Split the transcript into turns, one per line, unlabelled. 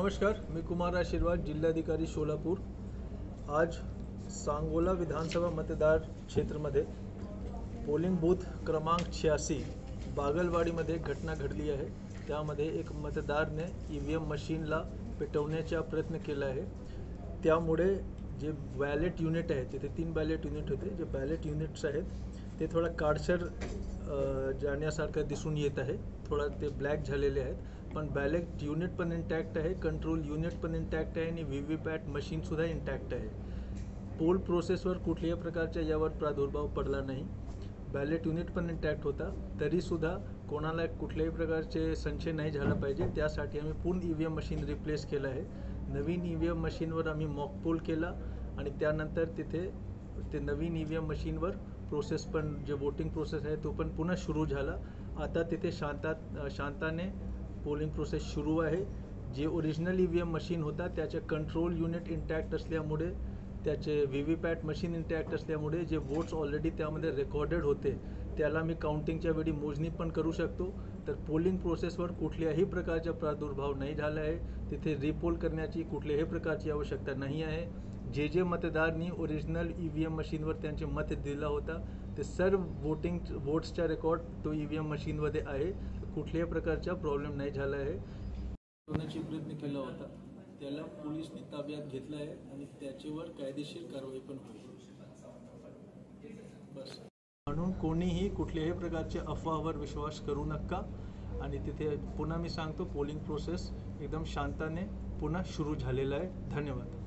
नमस्कार, मी कुमार आशीर्वाद, जिल्हाधिकारी सोलापूर। आज सांगोला विधानसभा मतदार क्षेत्रमध्ये पोलिंग बूथ क्रमांक 86 बागलवाडीमध्ये घटना घडली आहे। त्यामध्ये एक मतदारने EVM मशीनला पेटवण्याचा प्रयत्न केला आहे। त्यामुळे जे बॅलेट युनिट आहे, तिथे 3 बॅलेट युनिट होते, जे बॅलेट युनिट्स आहेत ते थोडा काळसर जाण्यासारखं दिसून येत आहे। थोडा ते ब्लॅक झालेले आहेत, पण बॅलेट युनिट पण इंटॅक्ट आहे, कंट्रोल युनिट पण इंटॅक्ट आहे आणि VVPAT मशीनसुद्धा इंटॅक्ट आहे। पोल प्रोसेसवर कुठल्याही प्रकारचा यावर प्रादुर्भाव पडला नाही। बॅलेट युनिट पण इंटॅक्ट होता, तरीसुद्धा कोणाला कुठल्याही प्रकारचे संशय नाही झाला पाहिजे, त्यासाठी आम्ही पूर्ण EVM मशीन रिप्लेस केलं आहे। नवीन EVM मशीनवर आम्ही मॉक पोल केला आणि त्यानंतर तिथे ते नवीन EVM मशीनवर प्रोसेस पण जे वोटिंग प्रोसेस आहे तो पण पुन्हा सुरू झाला। आता तिथे शांताने पोलिंग प्रोसेस सुरू आहे। जे ओरिजिनल EVM मशीन होता त्याचे कंट्रोल युनिट इंटॅक्ट असल्यामुळे, त्याचे VVPAT मशीन इंटॅक्ट असल्यामुळे जे वोट्स ऑलरेडी त्यामध्ये रेकॉर्डेड होते त्याला मी काउंटिंगच्या वेळी मोजणी पण करू शकतो। तर पोलिंग प्रोसेसवर कुठल्याही प्रकारचा प्रादुर्भाव नाही झाला आहे। तिथे रिपोल करण्याची कुठल्याही प्रकारची आवश्यकता नाही आहे। जे मतदारांनी ओरिजिनल EVM मशीनवर त्यांचे मत दिला होता ते सर्व वोट्सचा रेकॉर्ड तो EVM मशीनमध्ये आहे। कुठल्याही प्रकारचा प्रॉब्लेम नाही झाला आहे। होण्याचा प्रयत्न केला होता, त्याला पोलिसांनी ताब्यात घेतलं आहे आणि त्याच्यावर कायदेशीर कारवाई पण होईल। बस, म्हणून कोणीही कुठल्याही प्रकारच्या अफवावर विश्वास करू नका। आणि तिथे पुन्हा मी सांगतो, पोलिंग प्रोसेस एकदम शांतने पुन्हा सुरू झालेला आहे। धन्यवाद।